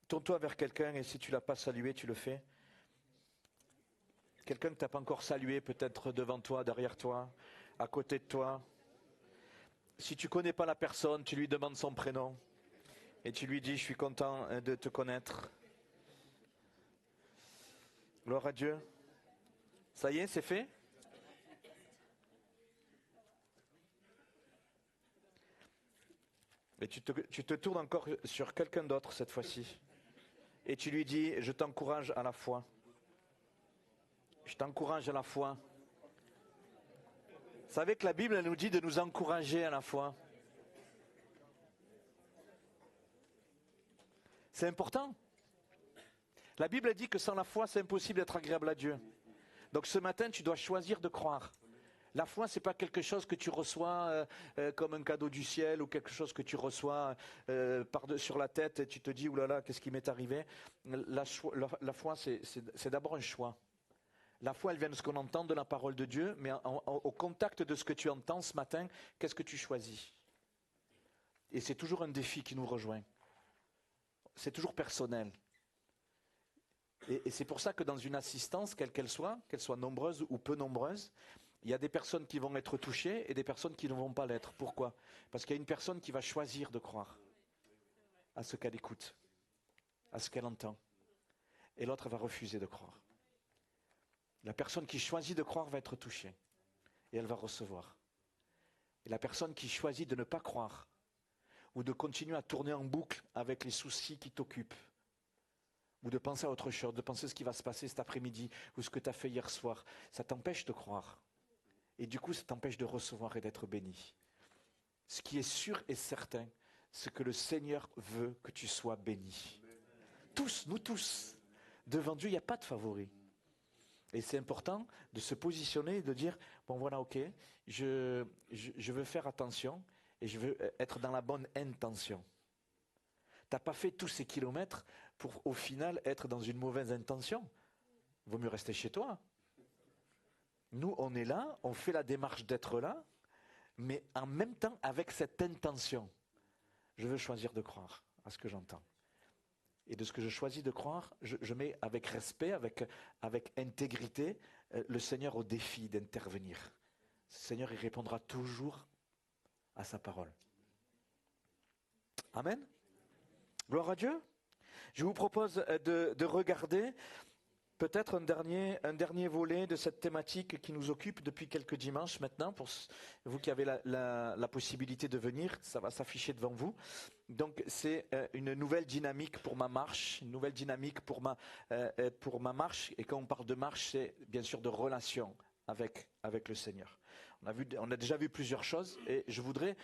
Tourne-toi vers quelqu'un et si tu ne l'as pas salué, tu le fais. Quelqu'un que tu n'as pas encore salué, peut-être devant toi, derrière toi, à côté de toi. Si tu ne connais pas la personne, tu lui demandes son prénom et tu lui dis, je suis content de te connaître. Gloire à Dieu. Ça y est, c'est fait? Et tu te tournes encore sur quelqu'un d'autre cette fois-ci. Et tu lui dis, je t'encourage à la foi. Je t'encourage à la foi. Vous savez que la Bible elle nous dit de nous encourager à la foi. C'est important. La Bible dit que sans la foi, c'est impossible d'être agréable à Dieu. Donc ce matin, tu dois choisir de croire. La foi, ce n'est pas quelque chose que tu reçois comme un cadeau du ciel ou quelque chose que tu reçois sur la tête et tu te dis, oulala, qu'est-ce qui m'est arrivé? La foi, c'est d'abord un choix. La foi, elle vient de ce qu'on entend de la parole de Dieu, mais au contact de ce que tu entends ce matin, qu'est-ce que tu choisis? Et c'est toujours un défi qui nous rejoint. C'est toujours personnel. Et c'est pour ça que dans une assistance, quelle qu'elle soit nombreuse ou peu nombreuse, il y a des personnes qui vont être touchées et des personnes qui ne vont pas l'être. Pourquoi? Parce qu'il y a une personne qui va choisir de croire à ce qu'elle écoute, à ce qu'elle entend. Et l'autre va refuser de croire. La personne qui choisit de croire va être touchée. Et elle va recevoir. Et la personne qui choisit de ne pas croire, ou de continuer à tourner en boucle avec les soucis qui t'occupent, ou de penser à autre chose, de penser à ce qui va se passer cet après-midi, ou ce que tu as fait hier soir, ça t'empêche de croire. Et du coup, ça t'empêche de recevoir et d'être béni. Ce qui est sûr et certain, c'est que le Seigneur veut que tu sois béni. Tous, nous tous, devant Dieu, il n'y a pas de favoris. Et c'est important de se positionner et de dire, bon voilà, ok, je veux faire attention et je veux être dans la bonne intention. Tu n'as pas fait tous ces kilomètres pour au final être dans une mauvaise intention. Il vaut mieux rester chez toi. Nous, on est là, on fait la démarche d'être là, mais en même temps avec cette intention. Je veux choisir de croire à ce que j'entends. Et de ce que je choisis de croire, je mets avec respect, avec intégrité, le Seigneur au défi d'intervenir. Le Seigneur, il répondra toujours à sa parole. Amen. Gloire à Dieu. Je vous propose de regarder peut-être un dernier volet de cette thématique qui nous occupe depuis quelques dimanches maintenant. Pour vous qui avez la possibilité de venir, ça va s'afficher devant vous. Donc c'est une nouvelle dynamique pour ma marche, une nouvelle dynamique pour ma marche. Et quand on parle de marche, c'est bien sûr de relation avec le Seigneur. On a déjà vu plusieurs choses et je voudrais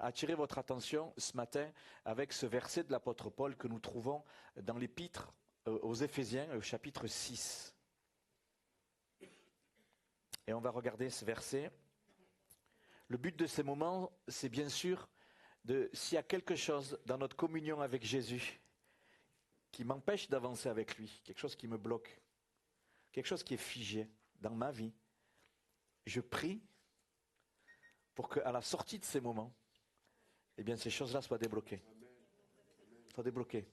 attirer votre attention ce matin avec ce verset de l'apôtre Paul que nous trouvons dans l'épître aux Éphésiens, au chapitre 6. Et on va regarder ce verset. Le but de ces moments, c'est bien sûr, s'il y a quelque chose dans notre communion avec Jésus qui m'empêche d'avancer avec lui, quelque chose qui me bloque, quelque chose qui est figé dans ma vie, je prie pour qu'à la sortie de ces moments, eh bien, ces choses-là soient débloquées. Soient débloquées.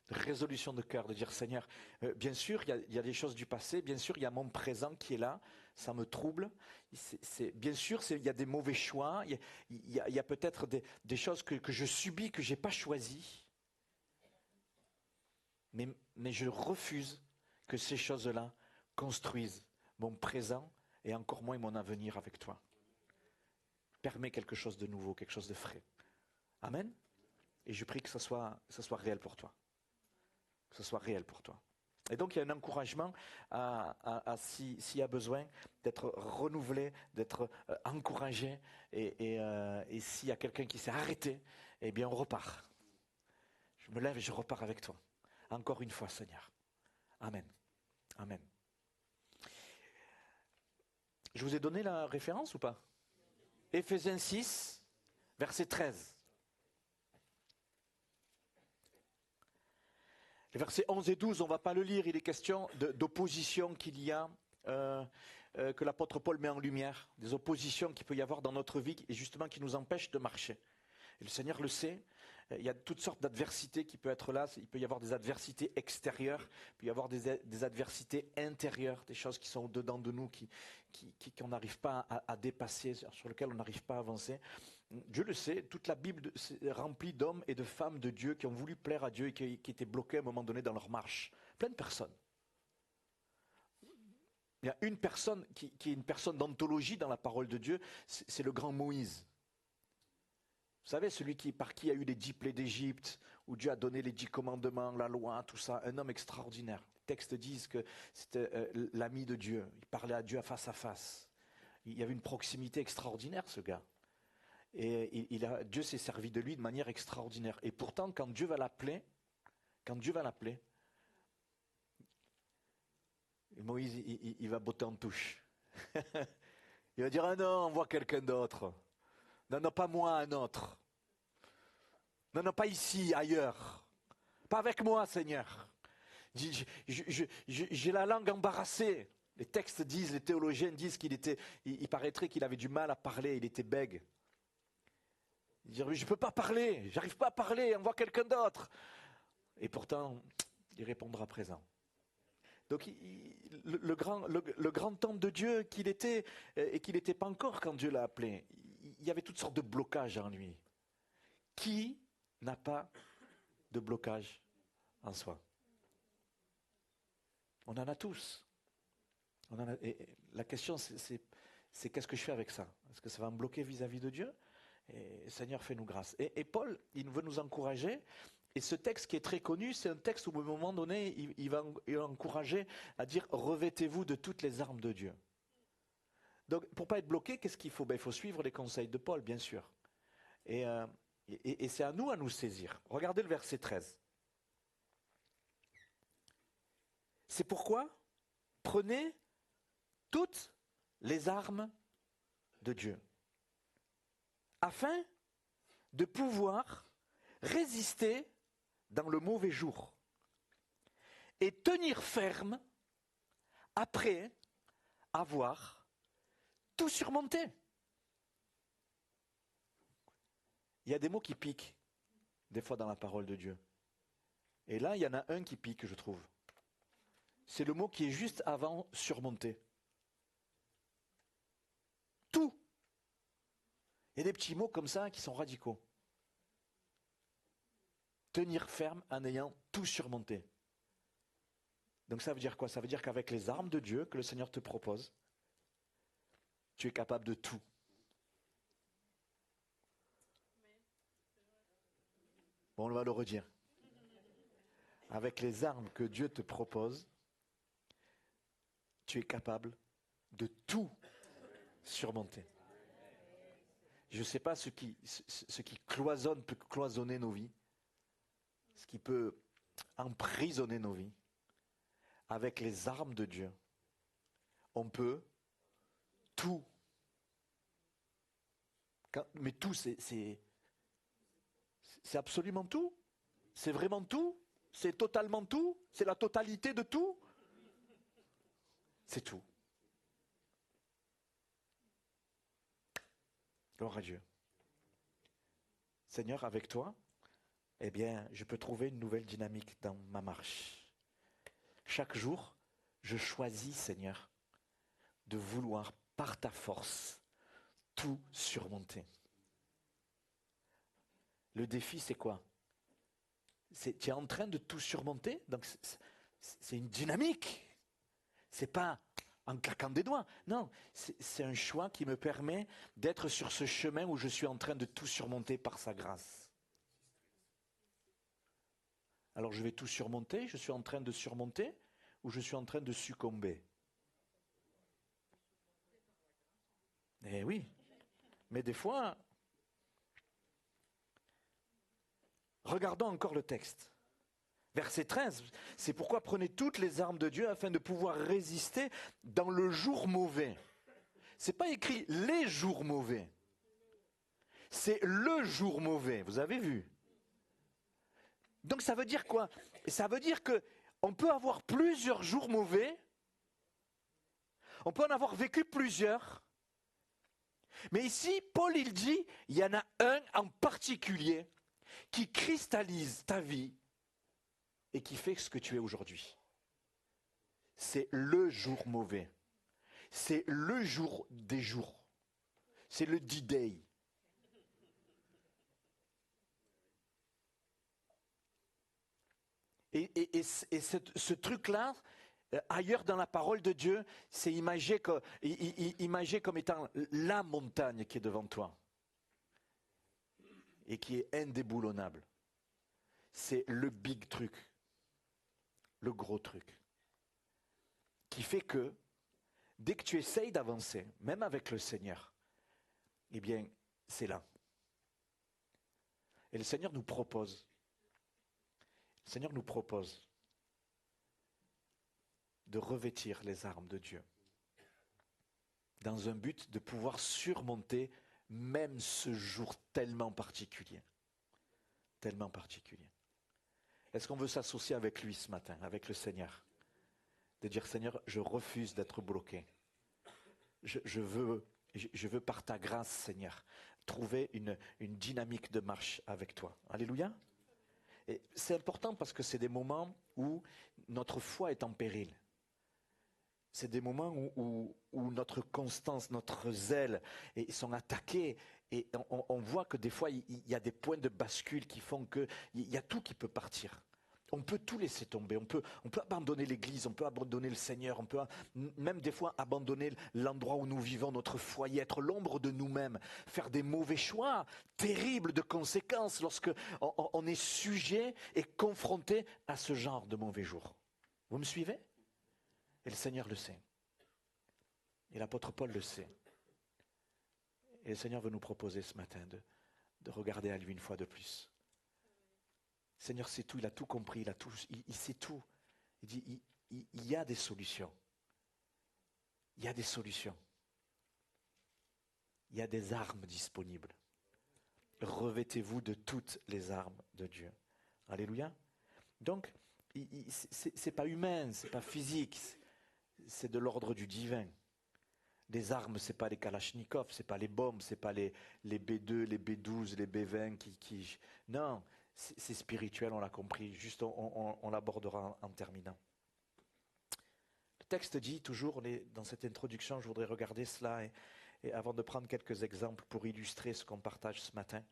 De résolution de cœur, de dire Seigneur, bien sûr, il y a des choses du passé, bien sûr, il y a mon présent qui est là, ça me trouble. Bien sûr, il y a des mauvais choix, il y a peut-être des choses que je subis, que je n'ai pas choisies. Mais je refuse que ces choses-là construisent mon présent et encore moins mon avenir avec toi. Permets quelque chose de nouveau, quelque chose de frais. Amen. Et je prie que ça soit réel pour toi. Que ce soit réel pour toi. Et donc il y a un encouragement s'il y a besoin d'être renouvelé, d'être encouragé. Et s'il y a quelqu'un qui s'est arrêté, eh bien on repart. Je me lève et je repars avec toi. Encore une fois, Seigneur. Amen. Amen. Je vous ai donné la référence ou pas? Éphésiens 6, verset 13. Les versets 11 et 12, on ne va pas le lire, il est question d'opposition qu'il y a, que l'apôtre Paul met en lumière, des oppositions qu'il peut y avoir dans notre vie et justement qui nous empêchent de marcher. Et le Seigneur le sait, Il y a toutes sortes d'adversités qui peuvent être là. Il peut y avoir des adversités extérieures, il peut y avoir des adversités intérieures, des choses qui sont au-dedans de nous, qu'on n'arrive pas à dépasser, sur lesquelles on n'arrive pas à avancer. Dieu le sait, toute la Bible est remplie d'hommes et de femmes de Dieu qui ont voulu plaire à Dieu et qui étaient bloqués à un moment donné dans leur marche. Plein de personnes. Il y a une personne qui est une personne d'anthologie dans la parole de Dieu, c'est le grand Moïse. Vous savez, celui par qui il y a eu les 10 plaies d'Égypte, où Dieu a donné les 10 commandements, la loi, tout ça, un homme extraordinaire. Les textes disent que c'était l'ami de Dieu, il parlait à Dieu face à face. Il y avait une proximité extraordinaire, ce gars. Et Dieu s'est servi de lui de manière extraordinaire. Et pourtant, quand Dieu va l'appeler, Moïse, il va botter en touche. Il va dire, ah non, envoie quelqu'un d'autre. Non, pas moi, un autre. Non, pas ici, ailleurs. Pas avec moi, Seigneur. J'ai la langue embarrassée. Les textes disent, les théologiens disent il paraîtrait qu'il avait du mal à parler, il était bègue. Il dit, je ne peux pas parler, j'arrive pas à parler, envoie quelqu'un d'autre. Et pourtant, il répondra présent. Donc le grand homme de Dieu qu'il était, et qu'il n'était pas encore quand Dieu l'a appelé, il y avait toutes sortes de blocages en lui. Qui n'a pas de blocage en soi? On en a tous. Et la question c'est qu'est-ce que je fais avec ça? Est-ce que ça va me bloquer vis-à-vis de Dieu? Et Seigneur, fais-nous grâce. Et Paul, il veut nous encourager. Et ce texte qui est très connu, c'est un texte où à un moment donné, il va encourager à dire « Revêtez-vous de toutes les armes de Dieu ». Donc, pour ne pas être bloqué, qu'est-ce qu'il faut? Il faut suivre les conseils de Paul, bien sûr. Et c'est à nous saisir. Regardez le verset 13. C'est pourquoi prenez toutes les armes de Dieu, afin de pouvoir résister dans le mauvais jour et tenir ferme après avoir tout surmonté. Il y a des mots qui piquent des fois dans la parole de Dieu. Et là, il y en a un qui pique, je trouve. C'est le mot qui est juste avant surmonter. Tout. Il y a des petits mots comme ça qui sont radicaux. Tenir ferme en ayant tout surmonté. Donc ça veut dire quoi? Ça veut dire qu'avec les armes de Dieu que le Seigneur te propose, tu es capable de tout. Bon, on va le redire. Avec les armes que Dieu te propose, tu es capable de tout surmonter. Je ne sais pas ce qui cloisonne, peut cloisonner nos vies, ce qui peut emprisonner nos vies. Avec les armes de Dieu, on peut tout. Mais tout, c'est absolument tout. C'est vraiment tout. C'est totalement tout. C'est la totalité de tout. C'est tout. Gloire à Dieu. Seigneur, avec toi, eh bien, je peux trouver une nouvelle dynamique dans ma marche. Chaque jour, je choisis, Seigneur, de vouloir, par ta force, tout surmonter. Le défi, c'est quoi? Tu es en train de tout surmonter, donc c'est une dynamique. C'est pas en claquant des doigts. Non, c'est un choix qui me permet d'être sur ce chemin où je suis en train de tout surmonter par sa grâce. Alors je vais tout surmonter, je suis en train de surmonter, ou je suis en train de succomber? Eh oui, mais des fois, regardons encore le texte. Verset 13, c'est pourquoi prenez toutes les armes de Dieu afin de pouvoir résister dans le jour mauvais. Ce n'est pas écrit les jours mauvais. C'est le jour mauvais, vous avez vu? Donc ça veut dire quoi? Ça veut dire qu'on peut avoir plusieurs jours mauvais, on peut en avoir vécu plusieurs, mais ici, Paul il dit, il y en a un en particulier qui cristallise ta vie et qui fait ce que tu es aujourd'hui. C'est le jour mauvais. C'est le jour des jours. C'est le D-Day. Et ce truc-là, ailleurs dans la parole de Dieu, c'est imagé comme étant la montagne qui est devant toi et qui est indéboulonnable. C'est le big truc, le gros truc, qui fait que dès que tu essayes d'avancer, même avec le Seigneur, eh bien, c'est là. Et le Seigneur nous propose de revêtir les armes de Dieu dans un but de pouvoir surmonter même ce jour tellement particulier. Tellement particulier. Est-ce qu'on veut s'associer avec lui ce matin, avec le Seigneur? De dire, Seigneur, je refuse d'être bloqué. Je veux par ta grâce, Seigneur, trouver une dynamique de marche avec toi. Alléluia. Et c'est important parce que c'est des moments où notre foi est en péril. C'est des moments où notre constance, notre zèle sont attaqués. Et on voit que des fois, il y a des points de bascule qui font qu'il y a tout qui peut partir. On peut tout laisser tomber. On peut abandonner l'Église, on peut abandonner le Seigneur, on peut même des fois abandonner l'endroit où nous vivons, notre foyer, être l'ombre de nous-mêmes, faire des mauvais choix terribles de conséquences lorsque on est sujet et confronté à ce genre de mauvais jours. Vous me suivez? Et le Seigneur le sait. Et l'apôtre Paul le sait. Et le Seigneur veut nous proposer ce matin de regarder à lui une fois de plus. Le Seigneur sait tout, il a tout compris, il sait tout. Il dit, il y a des solutions. Il y a des solutions. Il y a des armes disponibles. Revêtez-vous de toutes les armes de Dieu. Alléluia. Donc, c'est pas humain, c'est pas physique, c'est de l'ordre du divin. Les armes, c'est pas les Kalachnikov, c'est pas les bombes, c'est pas les B2, les B12, les B20 qui... Non, c'est spirituel, on l'a compris. Juste, on l'abordera en terminant. Le texte dit toujours, dans cette introduction, je voudrais regarder cela, et avant de prendre quelques exemples pour illustrer ce qu'on partage ce matin,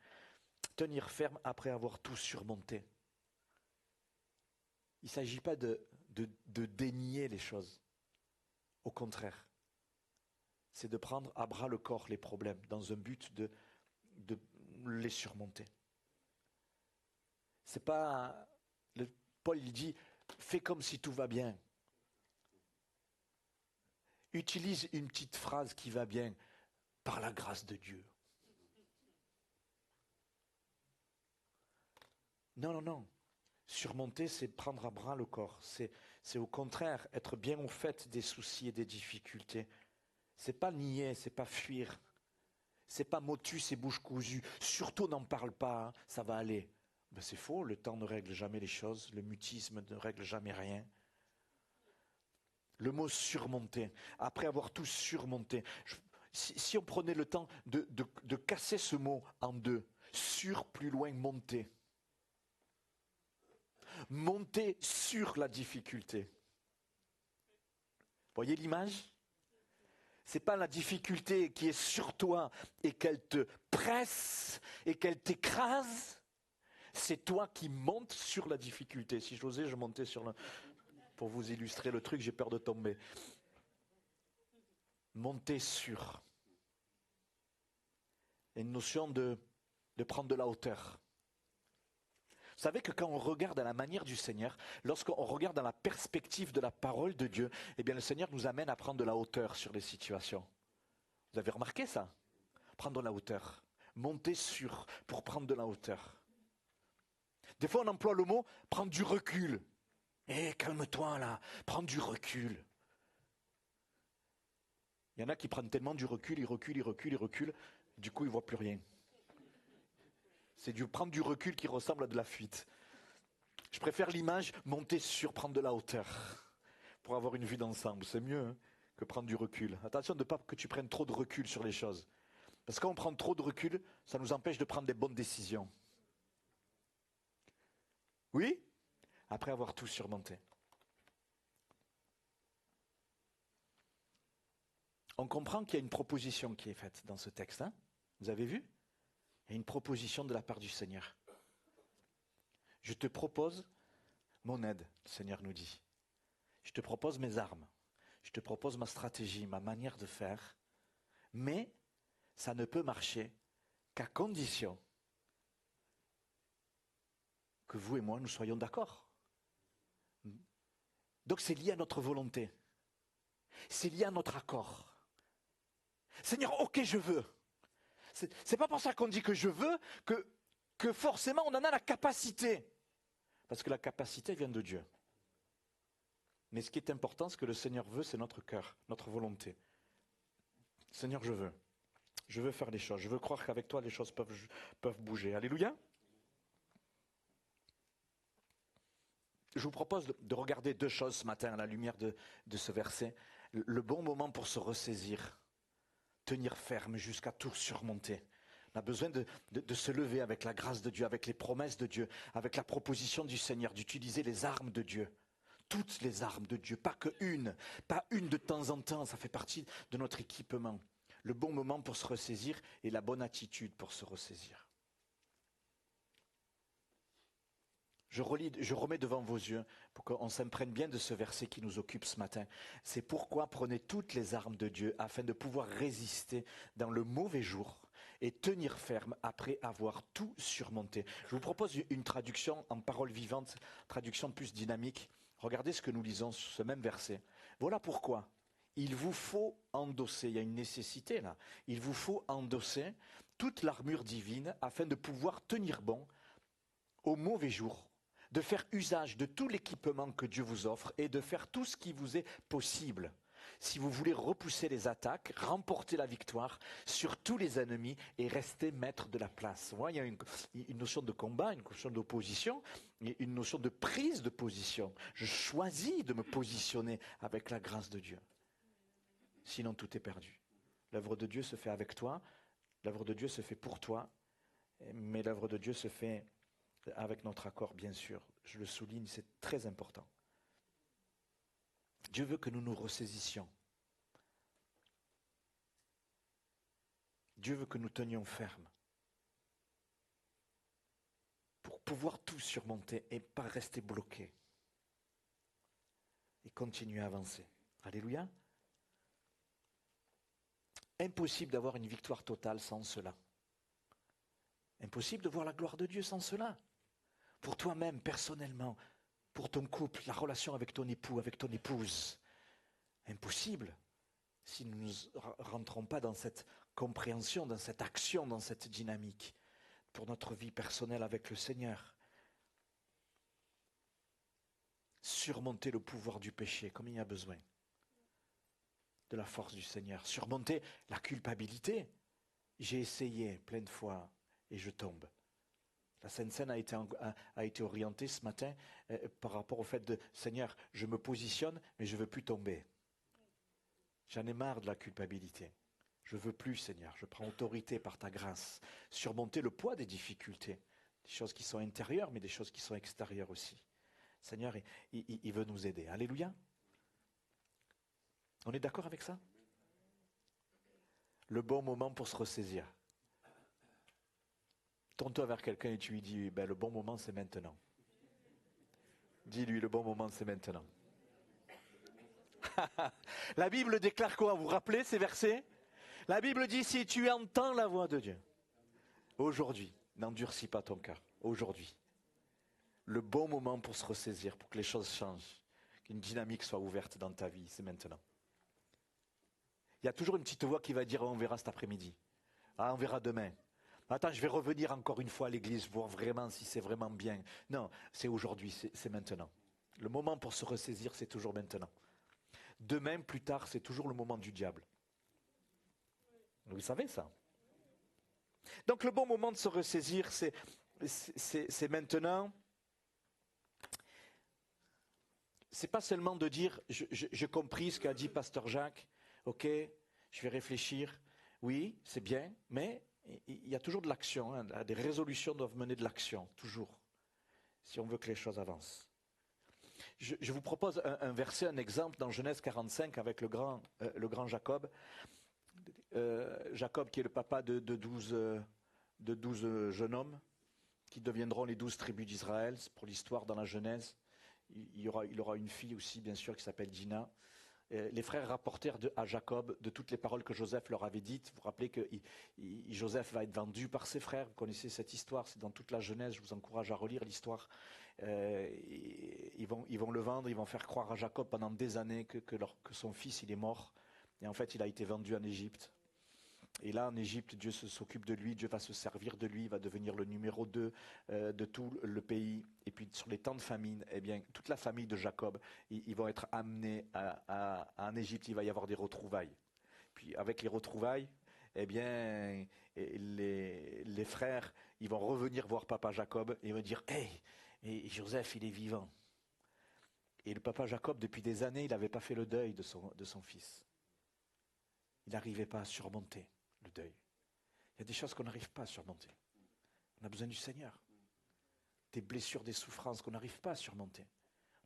tenir ferme après avoir tout surmonté. Il ne s'agit pas de dénier les choses. Au contraire, c'est de prendre à bras le corps les problèmes dans un but de les surmonter. C'est pas... Paul il dit, fais comme si tout va bien. Utilise une petite phrase qui va bien, par la grâce de Dieu. Non. Surmonter, c'est prendre à bras le corps. C'est au contraire être bien au fait des soucis et des difficultés. C'est pas nier, c'est pas fuir. C'est pas motus et bouche cousue. Surtout n'en parle pas, hein, ça va aller. Ben c'est faux, le temps ne règle jamais les choses, le mutisme ne règle jamais rien. Le mot surmonter, après avoir tout surmonté, si on prenait le temps de casser ce mot en deux, sur plus loin monter. Monter sur la difficulté. Voyez l'image? C'est pas la difficulté qui est sur toi et qu'elle te presse et qu'elle t'écrase. C'est toi qui montes sur la difficulté. Si j'osais, je montais sur le... Pour vous illustrer le truc, j'ai peur de tomber. Monter sur. Il y a une notion de prendre de la hauteur. Vous savez que quand on regarde à la manière du Seigneur, lorsqu'on regarde dans la perspective de la parole de Dieu, eh bien le Seigneur nous amène à prendre de la hauteur sur les situations. Vous avez remarqué ça? Prendre de la hauteur. Monter sur pour prendre de la hauteur. Des fois on emploie le mot prendre du recul. Calme-toi là, prends du recul. Il y en a qui prennent tellement du recul, ils reculent, du coup ils ne voient plus rien. C'est du prendre du recul qui ressemble à de la fuite. Je préfère l'image monter sur, prendre de la hauteur, pour avoir une vue d'ensemble. C'est mieux que prendre du recul. Attention de ne pas que tu prennes trop de recul sur les choses. Parce que quand on prend trop de recul, ça nous empêche de prendre des bonnes décisions. Oui? Après avoir tout surmonté. On comprend qu'il y a une proposition qui est faite dans ce texte. Hein? Vous avez vu? Il y a une proposition de la part du Seigneur. Je te propose mon aide, le Seigneur nous dit. Je te propose mes armes. Je te propose ma stratégie, ma manière de faire. Mais ça ne peut marcher qu'à condition que vous et moi, nous soyons d'accord. Donc c'est lié à notre volonté. C'est lié à notre accord. Seigneur, ok, je veux. C'est pas pour ça qu'on dit que je veux que forcément on en a la capacité. Parce que la capacité vient de Dieu. Mais ce qui est important, ce que le Seigneur veut, c'est notre cœur, notre volonté. Seigneur, je veux. Je veux faire les choses. Je veux croire qu'avec toi, les choses peuvent bouger. Alléluia. Je vous propose de regarder deux choses ce matin à la lumière de ce verset. Le bon moment pour se ressaisir, tenir ferme jusqu'à tout surmonter. On a besoin de se lever avec la grâce de Dieu, avec les promesses de Dieu, avec la proposition du Seigneur, d'utiliser les armes de Dieu. Toutes les armes de Dieu, pas une de temps en temps, ça fait partie de notre équipement. Le bon moment pour se ressaisir et la bonne attitude pour se ressaisir. Je remets devant vos yeux pour qu'on s'imprègne bien de ce verset qui nous occupe ce matin. C'est pourquoi prenez toutes les armes de Dieu afin de pouvoir résister dans le mauvais jour et tenir ferme après avoir tout surmonté. Je vous propose une traduction en paroles vivantes, traduction plus dynamique. Regardez ce que nous lisons sur ce même verset. Voilà pourquoi il vous faut endosser, il y a une nécessité là, il vous faut endosser toute l'armure divine afin de pouvoir tenir bon au mauvais jour, de faire usage de tout l'équipement que Dieu vous offre et de faire tout ce qui vous est possible. Si vous voulez repousser les attaques, remporter la victoire sur tous les ennemis et rester maître de la place. Vous voyez, il y a une notion de combat, une notion d'opposition, une notion de prise de position. Je choisis de me positionner avec la grâce de Dieu. Sinon, tout est perdu. L'œuvre de Dieu se fait avec toi, l'œuvre de Dieu se fait pour toi, mais l'œuvre de Dieu se fait avec notre accord, bien sûr. Je le souligne, c'est très important. Dieu veut que nous nous ressaisissions. Dieu veut que nous tenions ferme pour pouvoir tout surmonter et pas rester bloqué et continuer à avancer. Alléluia. Impossible d'avoir une victoire totale sans cela. Impossible de voir la gloire de Dieu sans cela. Pour toi-même, personnellement, pour ton couple, la relation avec ton époux, avec ton épouse. Impossible si nous ne rentrons pas dans cette compréhension, dans cette action, dans cette dynamique pour notre vie personnelle avec le Seigneur. Surmonter le pouvoir du péché comme il y a besoin de la force du Seigneur. Surmonter la culpabilité. J'ai essayé plein de fois et je tombe. La Sainte Seine a été orientée ce matin par rapport au fait de Seigneur, je me positionne mais je ne veux plus tomber. J'en ai marre de la culpabilité. Je ne veux plus, Seigneur. Je prends autorité par ta grâce. Surmonter le poids des difficultés. Des choses qui sont intérieures, mais des choses qui sont extérieures aussi. Seigneur, il veut nous aider. Alléluia. On est d'accord avec ça? Le bon moment pour se ressaisir. Tourne-toi vers quelqu'un et tu lui dis, le bon moment c'est maintenant. Dis-lui, le bon moment c'est maintenant. La Bible déclare quoi? Vous vous rappelez ces versets? La Bible dit, si tu entends la voix de Dieu, aujourd'hui, n'endurcis pas ton cœur. Aujourd'hui. Le bon moment pour se ressaisir, pour que les choses changent, qu'une dynamique soit ouverte dans ta vie, c'est maintenant. Il y a toujours une petite voix qui va dire, on verra cet après-midi. Ah, on verra demain. Attends, je vais revenir encore une fois à l'église, voir vraiment si c'est vraiment bien. Non, c'est aujourd'hui, c'est maintenant. Le moment pour se ressaisir, c'est toujours maintenant. Demain, plus tard, c'est toujours le moment du diable. Vous savez ça? Donc le bon moment de se ressaisir, c'est maintenant. C'est pas seulement de dire, j'ai compris ce qu'a dit Pasteur Jacques, ok, je vais réfléchir. Oui, c'est bien, mais il y a toujours de l'action. Hein, des résolutions doivent mener de l'action, toujours. si on veut que les choses avancent. Je vous propose un verset, un exemple dans Genèse 45 avec le grand Jacob. Jacob qui est le papa de 12 jeunes hommes qui deviendront les 12 tribus d'Israël. C'est pour l'histoire dans la Genèse. Il aura une fille aussi, bien sûr, qui s'appelle Dina. Les frères rapportèrent à Jacob de toutes les paroles que Joseph leur avait dites. Vous vous rappelez que Joseph va être vendu par ses frères. Vous connaissez cette histoire, c'est dans toute la Genèse. Je vous encourage à relire l'histoire. Ils vont le vendre, ils vont faire croire à Jacob pendant des années que son fils il est mort. Et en fait, il a été vendu en Égypte. Et là, en Égypte, Dieu s'occupe de lui, Dieu va se servir de lui, il va devenir le numéro 2 de tout le pays. Et puis sur les temps de famine, eh bien, toute la famille de Jacob, ils vont être amenés en Égypte, il va y avoir des retrouvailles. Puis avec les retrouvailles, eh bien, les frères, ils vont revenir voir papa Jacob et ils vont dire « Hey, et Joseph, il est vivant ». Et le papa Jacob, depuis des années, il n'avait pas fait le deuil de son fils. Il n'arrivait pas à surmonter le deuil. Il y a des choses qu'on n'arrive pas à surmonter. On a besoin du Seigneur. Des blessures, des souffrances qu'on n'arrive pas à surmonter.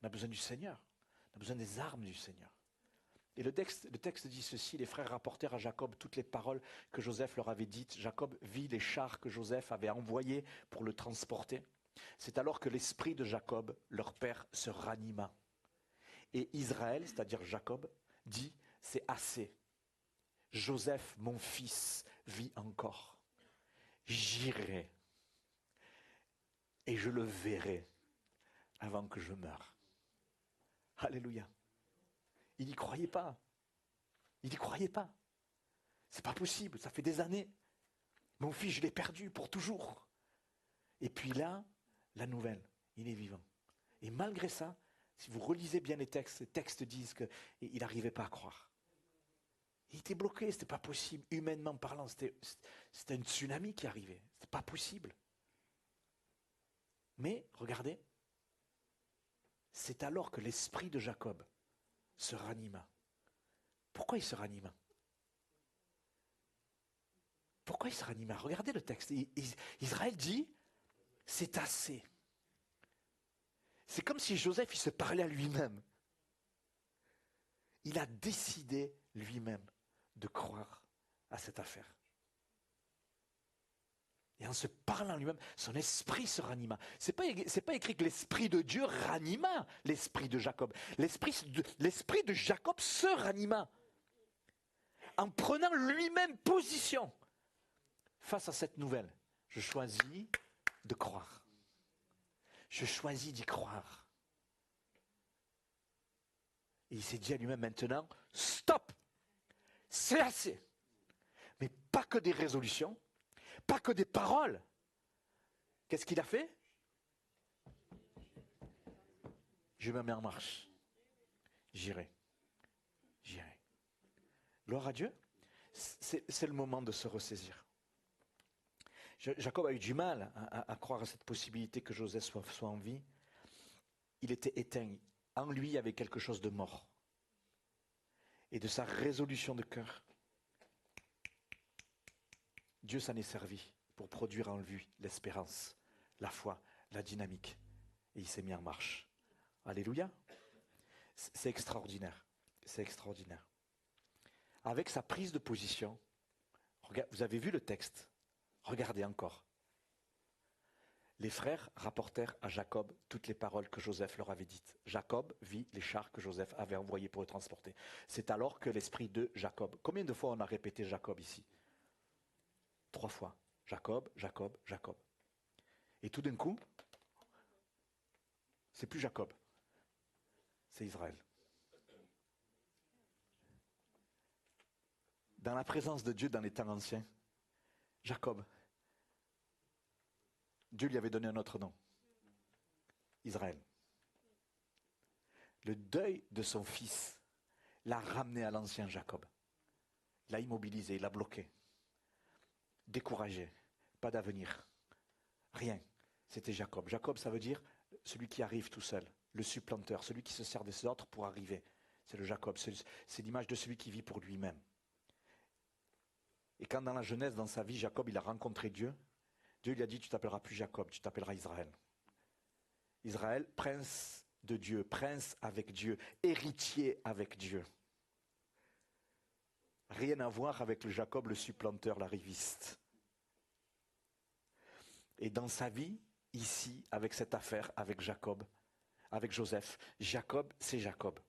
On a besoin du Seigneur. On a besoin des armes du Seigneur. Et le texte dit ceci, les frères rapportèrent à Jacob toutes les paroles que Joseph leur avait dites. Jacob vit les chars que Joseph avait envoyés pour le transporter. C'est alors que l'esprit de Jacob, leur père, se ranima. Et Israël, c'est-à-dire Jacob, dit, c'est assez. Joseph, mon fils, vit encore. J'irai et je le verrai avant que je meure. Alléluia. Il n'y croyait pas. Il n'y croyait pas. C'est pas possible, ça fait des années. Mon fils, je l'ai perdu pour toujours. Et puis là, la nouvelle, il est vivant. Et malgré ça, si vous relisez bien les textes disent qu'il n'arrivait pas à croire. Il était bloqué, ce n'était pas possible. Humainement parlant, c'était un tsunami qui arrivait. Ce n'était pas possible. Mais, regardez, c'est alors que l'esprit de Jacob se ranima. Pourquoi il se ranima? Pourquoi il se ranima? Regardez le texte. Israël dit, c'est assez. C'est comme si Joseph il se parlait à lui-même. Il a décidé lui-même de croire à cette affaire. Et en se parlant lui-même, son esprit se ranima. C'est pas écrit que l'esprit de Dieu ranima l'esprit de Jacob. L'esprit de Jacob se ranima. En prenant lui-même position face à cette nouvelle. Je choisis de croire. Je choisis d'y croire. Et il s'est dit à lui-même maintenant, stop, c'est assez. Mais pas que des résolutions, pas que des paroles. Qu'est-ce qu'il a fait? Je me mets en marche. J'irai. J'irai. Gloire à Dieu. C'est le moment de se ressaisir. Jacob a eu du mal à croire à cette possibilité que Joseph soit en vie. Il était éteint. En lui, il y avait quelque chose de mort. Et de sa résolution de cœur, Dieu s'en est servi pour produire en lui l'espérance, la foi, la dynamique. Et il s'est mis en marche. Alléluia. C'est extraordinaire. C'est extraordinaire. Avec sa prise de position, vous avez vu le texte, regardez encore. Les frères rapportèrent à Jacob toutes les paroles que Joseph leur avait dites. Jacob vit les chars que Joseph avait envoyés pour le transporter. C'est alors que l'esprit de Jacob... Combien de fois on a répété Jacob ici? 3 fois. Jacob, Jacob, Jacob. Et tout d'un coup, c'est plus Jacob. C'est Israël. Dans la présence de Dieu dans les temps anciens, Jacob, Dieu lui avait donné un autre nom. Israël. Le deuil de son fils l'a ramené à l'ancien Jacob. Il l'a immobilisé, il l'a bloqué. Découragé, pas d'avenir. Rien. C'était Jacob. Jacob, ça veut dire celui qui arrive tout seul, le supplanteur, celui qui se sert des autres pour arriver. C'est le Jacob. C'est l'image de celui qui vit pour lui-même. Et quand dans la jeunesse, dans sa vie, Jacob, il a rencontré Dieu, Dieu lui a dit, tu t'appelleras plus Jacob, tu t'appelleras Israël. Israël, prince de Dieu, prince avec Dieu, héritier avec Dieu. Rien à voir avec le Jacob, le supplanteur, l'arriviste. Et dans sa vie, ici, avec cette affaire, avec Jacob, avec Joseph, Jacob, c'est Jacob.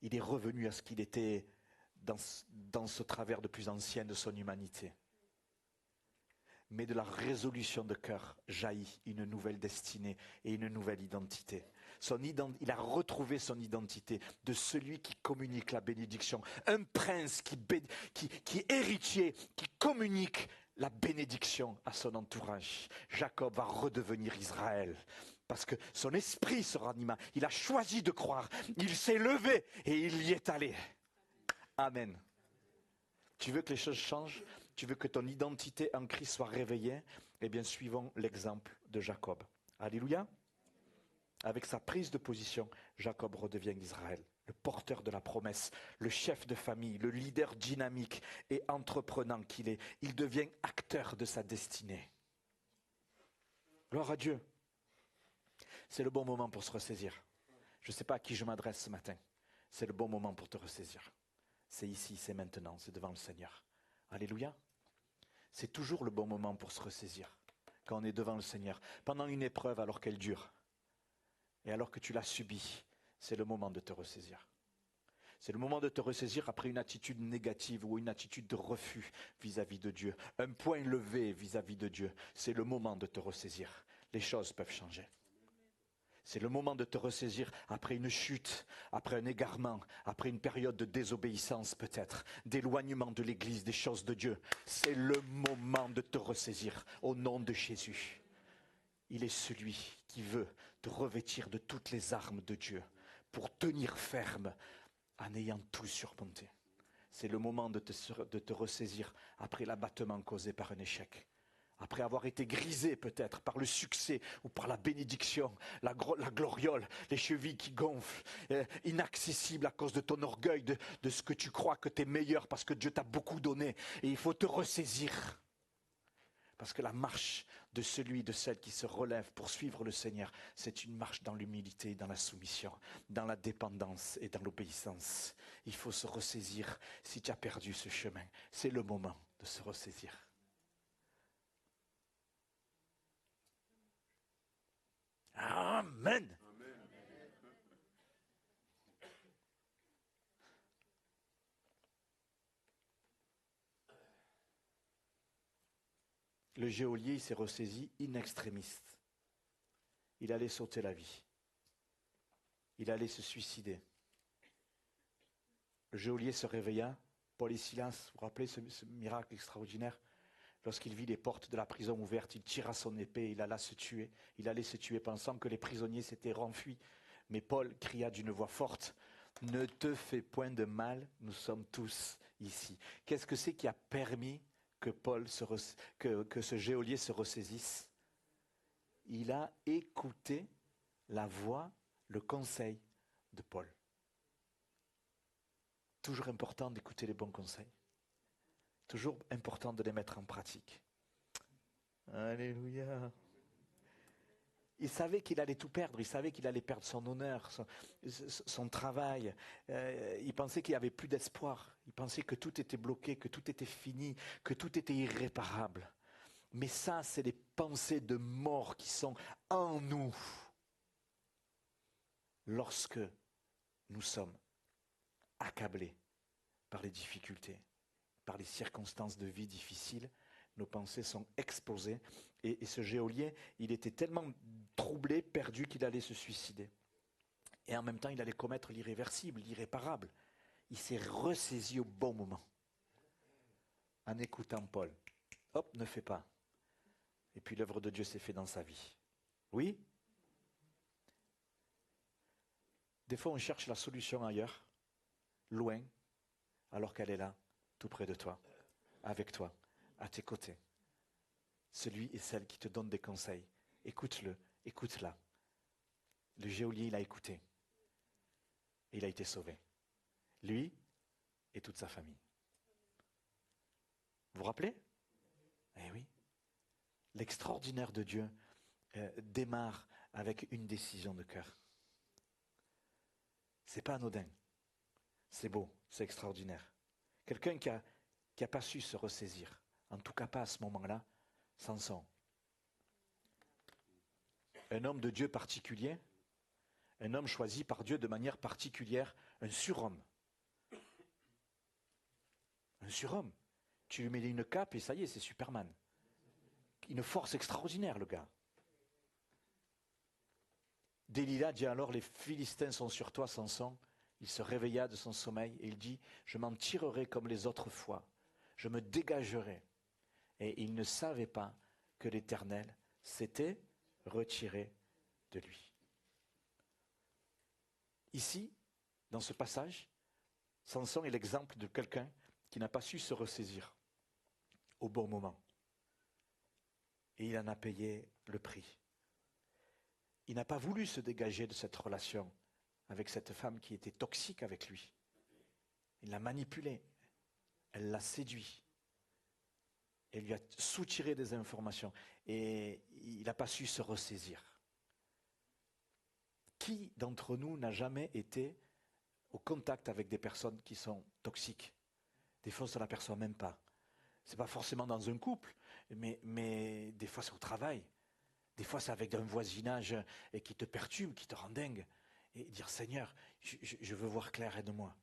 Il est revenu à ce qu'il était dans ce travers de plus ancien de son humanité. Mais de la résolution de cœur jaillit une nouvelle destinée et une nouvelle identité. Il a retrouvé son identité de celui qui communique la bénédiction. Un prince qui est héritier, qui communique la bénédiction à son entourage. Jacob va redevenir Israël. Parce que son esprit se ranima. Il a choisi de croire. Il s'est levé et il y est allé. Amen. Tu veux que les choses changent? Tu veux que ton identité en Christ soit réveillée? Eh bien, suivons l'exemple de Jacob. Alléluia. Avec sa prise de position, Jacob redevient Israël, le porteur de la promesse, le chef de famille, le leader dynamique et entreprenant qu'il est. Il devient acteur de sa destinée. Gloire à Dieu. C'est le bon moment pour se ressaisir. Je ne sais pas à qui je m'adresse ce matin. C'est le bon moment pour te ressaisir. C'est ici, c'est maintenant, c'est devant le Seigneur. Alléluia. C'est toujours le bon moment pour se ressaisir, quand on est devant le Seigneur. Pendant une épreuve, alors qu'elle dure, et alors que tu l'as subie, c'est le moment de te ressaisir. C'est le moment de te ressaisir après une attitude négative ou une attitude de refus vis-à-vis de Dieu. Un point levé vis-à-vis de Dieu. C'est le moment de te ressaisir. Les choses peuvent changer. C'est le moment de te ressaisir après une chute, après un égarement, après une période de désobéissance peut-être, d'éloignement de l'Église, des choses de Dieu. C'est le moment de te ressaisir au nom de Jésus. Il est celui qui veut te revêtir de toutes les armes de Dieu pour tenir ferme en ayant tout surmonté. C'est le moment de te ressaisir après l'abattement causé par un échec. Après avoir été grisé peut-être par le succès ou par la bénédiction, la gloriole, les chevilles qui gonflent, inaccessible à cause de ton orgueil, de ce que tu crois que tu es meilleur parce que Dieu t'a beaucoup donné. Et il faut te ressaisir. Parce que la marche de celui, de celle qui se relève pour suivre le Seigneur, c'est une marche dans l'humilité, dans la soumission, dans la dépendance et dans l'obéissance. Il faut se ressaisir si tu as perdu ce chemin. C'est le moment de se ressaisir. Amen. Le geôlier s'est ressaisi in extremis. Il allait sauter la vie. Il allait se suicider. Le geôlier se réveilla. Paul et Silas, vous vous rappelez ce miracle extraordinaire? Lorsqu'il vit les portes de la prison ouvertes, il tira son épée, il alla se tuer. Il allait se tuer pensant que les prisonniers s'étaient renfuis. Mais Paul cria d'une voix forte, « Ne te fais point de mal, nous sommes tous ici. » Qu'est-ce que c'est qui a permis que ce geôlier se ressaisisse? Il a écouté la voix, le conseil de Paul. Toujours important d'écouter les bons conseils. Toujours important de les mettre en pratique. Alléluia. Il savait qu'il allait tout perdre, il savait qu'il allait perdre son honneur, son travail. Il pensait qu'il n'y avait plus d'espoir. Il pensait que tout était bloqué, que tout était fini, que tout était irréparable. Mais ça, c'est les pensées de mort qui sont en nous. Lorsque nous sommes accablés par les difficultés, par les circonstances de vie difficiles, nos pensées sont explosées. Et ce geôlier, il était tellement troublé, perdu, qu'il allait se suicider. Et en même temps, il allait commettre l'irréversible, l'irréparable. Il s'est ressaisi au bon moment. En écoutant Paul. Hop, ne fais pas. Et puis l'œuvre de Dieu s'est faite dans sa vie. Oui? Des fois, on cherche la solution ailleurs, loin, alors qu'elle est là, tout près de toi, avec toi, à tes côtés. Celui et celle qui te donne des conseils. Écoute-le, écoute-la. Le geôlier, il a écouté. Et il a été sauvé. Lui et toute sa famille. Vous vous rappelez? Eh oui. L'extraordinaire de Dieu démarre avec une décision de cœur. C'est pas anodin. C'est beau, c'est extraordinaire. Quelqu'un qui a pas su se ressaisir, en tout cas pas à ce moment-là, Samson. Un homme de Dieu particulier, un homme choisi par Dieu de manière particulière, un surhomme. Un surhomme. Tu lui mets une cape et ça y est, c'est Superman. Une force extraordinaire, le gars. Delilah dit alors, les Philistins sont sur toi, Samson. Il se réveilla de son sommeil et il dit, je m'en tirerai comme les autres fois. Je me dégagerai. Et il ne savait pas que l'Éternel s'était retiré de lui. Ici, dans ce passage, Samson est l'exemple de quelqu'un qui n'a pas su se ressaisir au bon moment. Et il en a payé le prix. Il n'a pas voulu se dégager de cette relation avec cette femme qui était toxique avec lui. Il l'a manipulée, elle l'a séduit, elle lui a soutiré des informations et il n'a pas su se ressaisir. Qui d'entre nous n'a jamais été au contact avec des personnes qui sont toxiques? Des fois, on ne l'aperçoit même pas. Ce n'est pas forcément dans un couple, mais des fois c'est au travail. Des fois c'est avec un voisinage et qui te perturbe, qui te rend dingue. Et dire, Seigneur, je veux voir clair, aide-moi.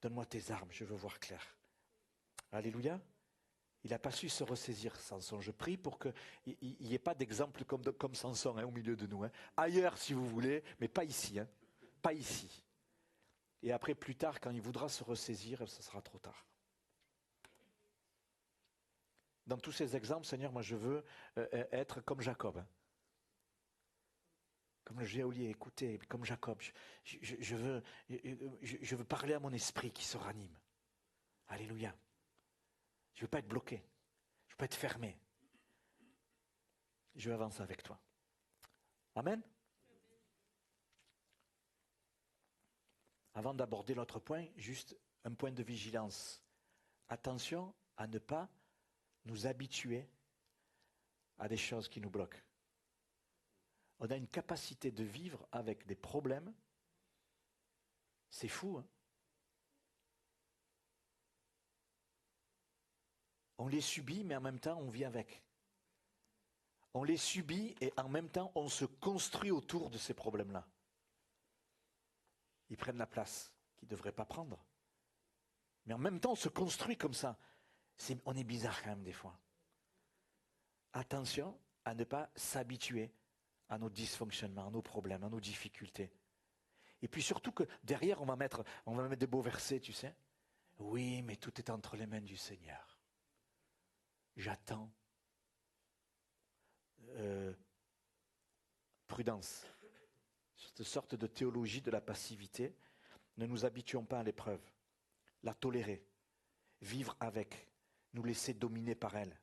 Donne-moi tes armes, je veux voir clair. Alléluia. Il n'a pas su se ressaisir, Samson. Je prie pour qu'il n'y ait pas d'exemple comme Samson au milieu de nous. Ailleurs, si vous voulez, mais pas ici. Pas ici. Et après, plus tard, quand il voudra se ressaisir, ce sera trop tard. Dans tous ces exemples, Seigneur, moi je veux être comme Jacob. Comme le geôlier, écoutez, comme Jacob. Je veux parler à mon esprit qui se ranime. Alléluia. Je ne veux pas être bloqué. Je ne veux pas être fermé. Je veux avancer avec toi. Amen. Avant d'aborder l'autre point, juste un point de vigilance. Attention à ne pas nous habituer à des choses qui nous bloquent. On a une capacité de vivre avec des problèmes. C'est fou, hein? On les subit, mais en même temps, on vit avec. On les subit et en même temps, on se construit autour de ces problèmes-là. Ils prennent la place qu'ils ne devraient pas prendre. Mais en même temps, on se construit comme ça. On est bizarre quand même des fois. Attention à ne pas s'habituer à nos dysfonctionnements, à nos problèmes, à nos difficultés. Et puis surtout que derrière, on va mettre des beaux versets, tu sais. Oui, mais tout est entre les mains du Seigneur. J'attends. Prudence. Cette sorte de théologie de la passivité. Ne nous habituons pas à l'épreuve. La tolérer. Vivre avec. Nous laisser dominer par elle.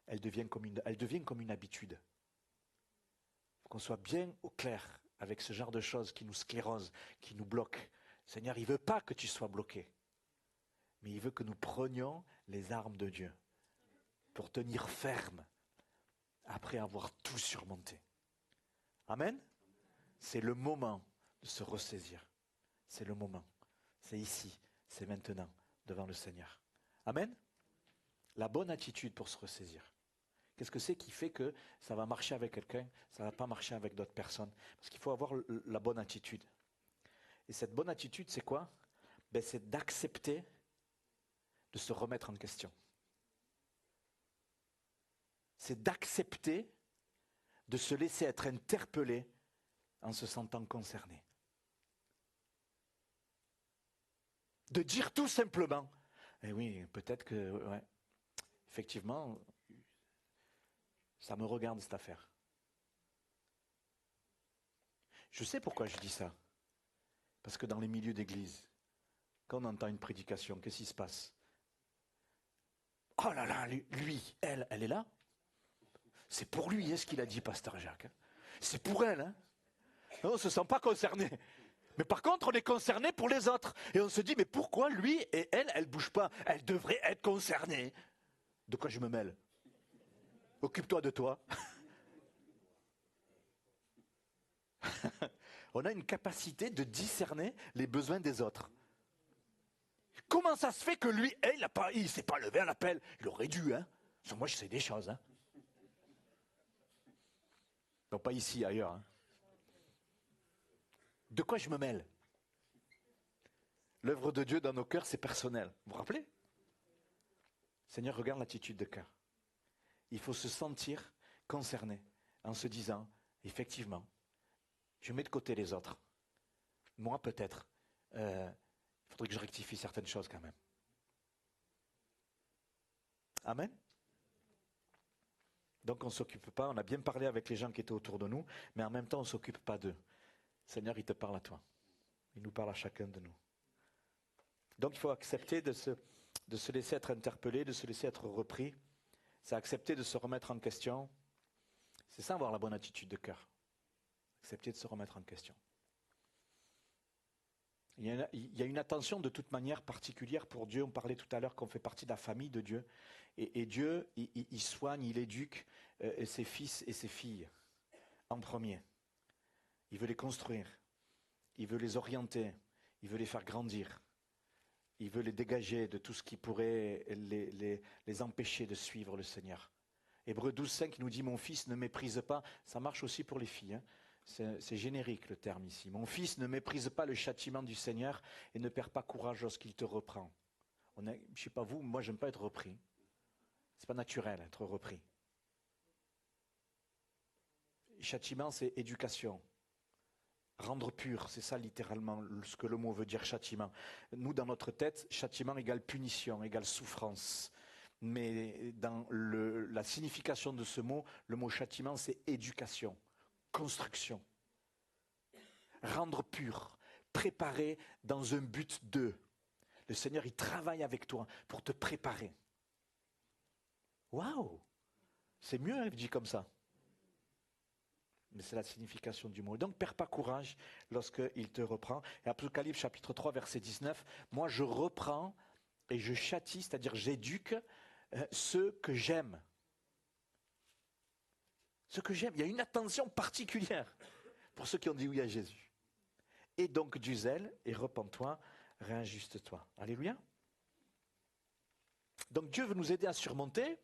Elle devient comme une habitude. Il faut qu'on soit bien au clair avec ce genre de choses qui nous sclérosent, qui nous bloquent. Le Seigneur, il ne veut pas que tu sois bloqué. Mais il veut que nous prenions les armes de Dieu pour tenir ferme après avoir tout surmonté. Amen. C'est le moment de se ressaisir. C'est le moment. C'est ici, c'est maintenant, devant le Seigneur. Amen. La bonne attitude pour se ressaisir. Qu'est-ce que c'est qui fait que ça va marcher avec quelqu'un, ça ne va pas marcher avec d'autres personnes? Parce qu'il faut avoir la bonne attitude. Et cette bonne attitude, c'est quoi? C'est d'accepter de se remettre en question. C'est d'accepter de se laisser être interpellé en se sentant concerné. De dire tout simplement, eh oui, peut-être que, ouais, effectivement, ça me regarde cette affaire. Je sais pourquoi je dis ça. Parce que dans les milieux d'église, quand on entend une prédication, qu'est-ce qui se passe? Oh là là, lui, elle est là. C'est pour lui, ce qu'il a dit, pasteur Jacques. C'est pour elle. Non, on ne se sent pas concerné. Mais par contre, on est concerné pour les autres. Et on se dit, mais pourquoi lui et elle ne bougent pas? Elle devrait être concernée. De quoi je me mêle? Occupe-toi de toi. On a une capacité de discerner les besoins des autres. Comment ça se fait que lui, il ne s'est pas levé à l'appel? Il aurait dû, hein. Parce que moi, je sais des choses, hein. Donc pas ici, ailleurs. Hein. De quoi je me mêle? L'œuvre de Dieu dans nos cœurs, c'est personnel. Vous vous rappelez? Seigneur, regarde l'attitude de cœur. Il faut se sentir concerné en se disant, effectivement, je mets de côté les autres. Moi, peut-être, il faudrait que je rectifie certaines choses quand même. Amen. Donc on ne s'occupe pas, on a bien parlé avec les gens qui étaient autour de nous, mais en même temps on ne s'occupe pas d'eux. Seigneur, il te parle à toi. Il nous parle à chacun de nous. Donc il faut accepter de se laisser être interpellé, de se laisser être repris. C'est accepter de se remettre en question. C'est ça avoir la bonne attitude de cœur. Accepter de se remettre en question. Il y a une attention de toute manière particulière pour Dieu. On parlait tout à l'heure qu'on fait partie de la famille de Dieu. Et Dieu, il soigne, il éduque ses fils et ses filles en premier. Il veut les construire. Il veut les orienter. Il veut les faire grandir. Il veut les dégager de tout ce qui pourrait les empêcher de suivre le Seigneur. Hébreux 12,5 nous dit « Mon fils, ne méprise pas ». Ça marche aussi pour les filles. Hein. C'est générique le terme ici. « Mon fils, ne méprise pas le châtiment du Seigneur et ne perds pas courage lorsqu'il te reprend. » Je ne sais pas vous, moi j'aime pas être repris. C'est pas naturel être repris. Châtiment, c'est éducation. Rendre pur, c'est ça littéralement ce que le mot veut dire châtiment. Nous, dans notre tête, châtiment égale punition, égale souffrance. Mais dans la signification de ce mot, le mot châtiment, c'est éducation, construction. Rendre pur, préparer dans un but de. Le Seigneur, il travaille avec toi pour te préparer. Waouh! C'est mieux, hein, dit comme ça. Mais c'est la signification du mot. Donc, perds pas courage lorsqu'il te reprend. Et Apocalypse chapitre 3, verset 19, moi je reprends et je châtie, c'est-à-dire j'éduque ceux que j'aime. Ceux que j'aime. Il y a une attention particulière pour ceux qui ont dit oui à Jésus. Et donc du zèle, et repens-toi, réajuste-toi. Alléluia. Donc Dieu veut nous aider à surmonter,